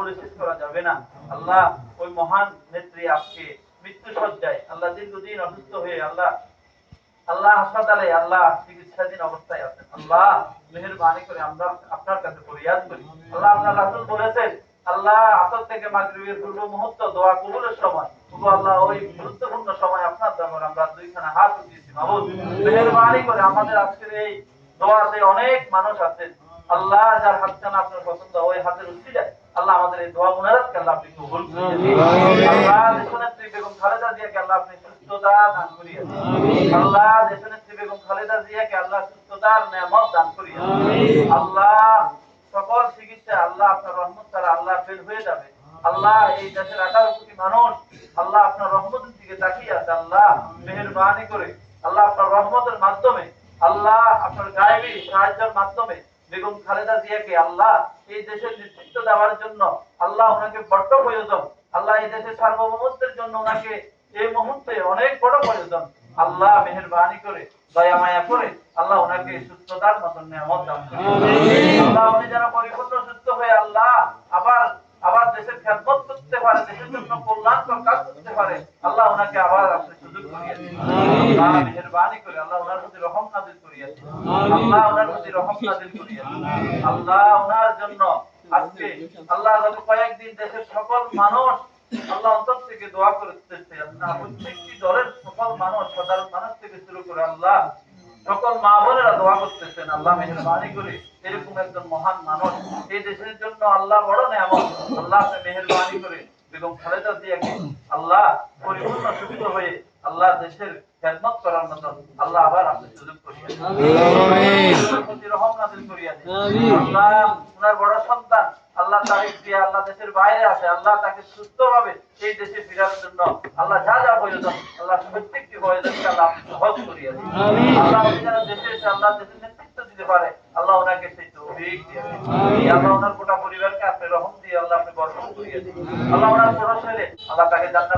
বলে শেষ করা যাবে না। আল্লাহ ওই মহান নেত্রী আজকে মৃত্যু সজ্জায় আল্লাহ দীর্ঘদিন অসুস্থ হয়ে আল্লাহ আল্লাহ হাসপাতালে আল্লাহ চিকিৎসাধীন অবস্থায় আছেন। আল্লাহ মেহেরবানি করে আমরা আপনার কাছে ফরিয়াদ করি। আল্লাহ আপনার রাসূল বলেছেন আল্লাহ আসর থেকে মাগরিবের পূর্ব মুহূর্ত দোয়া কবুলের সময় আল্লাহ ওই গুরুত্বপূর্ণ সময় আপনার দরবারে আমরা দুইখানা হাত উঠিয়েছি। মাবুদ মেহেরবানি করে আমাদের আজকের এই দোয়াতে অনেক মানুষ আছেন আল্লাহ যার হাতখানা আপনার পছন্দ ওই হাতের উসিলায় আল্লাহ আমাদের এই দোয়া মুনাজাতকে আল্লাহ আপনি কবুল করে দিন। আল্লাহ দেশনেত্রী বেগম খালেদা জিয়াকে আল্লাহ আপনি সুস্থতা দান করিয়ে দিন। আল্লাহ দেশনেত্রী বেগম খালেদা জিয়াকে আল্লাহ সুস্থতার নেয়ামত দান করিয়ে দিন। আল্লাহ সকল চিকিৎসা আল্লাহ আপনার রহমত ছাড়া আল্লাহ ফেল হয়ে যাবে। আল্লাহ এই দেশের 18 কোটি মানুষ আল্লাহ আপনার রহমতের দিকে তাকিয়ে আছে। আল্লাহ মেহেরবানি করে আল্লাহ আপনার রহমতের মাধ্যমে আল্লাহ আপনার গায়েবী সাহায্যের মাধ্যমে বেগম খালেদা জিয়াকে আল্লাহ এই দেশের নেতৃত্ব দেওয়ার জন্য আল্লাহ ওনাকে বড় প্রয়োজন। আল্লাহ এই দেশের সার্বভৌমত্বের জন্য ওনাকে এই মুহূর্তে অনেক বড় প্রয়োজন। আল্লাহ মেহেরবানি করে দয়া মায়া করে আল্লাহ ওনাকে সুস্থতার মতন নিয়ামত দান করুন। আল্লাহ উনি যেন পরিপূর্ণ সুস্থ হয়ে আল্লাহ আবার আবার দেশের খেদমত করতে পারে, দেশের জন্য কল্যাণকর কাজ করতে পারে। আল্লাহ ওনাকে আবার আপনি সুযোগ করিয়ে দিন। আল্লাহ মেহেরবানি করে আল্লাহ ওনার প্রতি রহম নাযিল করিয়ে দিন। আল্লাহ ওনার প্রতি রহম নাযিল করিয়ে দিন। আল্লাহ ওনার জন্য আজকে আল্লাহ গত কয়েকদিন দেশের সকল মানুষ আল্লাহ অন্তর থেকে দোয়া করতেছে। আল্লাহ প্রত্যেকটি দলের সকল মানুষ সাধারণ মানুষ থেকে শুরু করে আল্লাহ সকল মা বোনেরা দোয়া করতেছেন। আল্লাহ মেহেরবানি করে এরকম একজন মহান মানুষ এই দেশের জন্য আল্লাহ বড় নেয়ামত। আল্লাহ আপনি মেহেরবানি করে বেগম খালেদা জিয়াকে আল্লাহ পরিপূর্ণ সুস্থ হয়ে আল্লাহ দেশের খেদমত করার মতন আল্লাহ আবার আপনি সুযোগ করিয়ে দিন। আমিন। রহম নাযিল করিয়ে দিন। আল্লাহ ওনার বড় সন্তান আল্লাহ তারিক দিয়ে আল্লাহ দেশের বাইরে আছে আল্লাহ তাকে সুস্থভাবে এই দেশে ফেরার জন্য আল্লাহ যা যা প্রয়োজন আল্লাহ প্রত্যেকটি প্রয়োজনকে আল্লাহ সহজ করিয়ে দিন। আল্লাহ উনি যেন দেশে এসে আল্লাহ দেশের নেতৃত্ব দিতে পারে আল্লাহ ওনাকে সেই তৌফিক দিয়ে দিন। আল্লাহ ওনার গোটা পরিবারকে আপনি রহম দিয়ে আল্লাহ আপনি বরকত করিয়ে দিন। আল্লাহ ওনার বড় ছেলে আল্লাহ তাকে জান্নাতে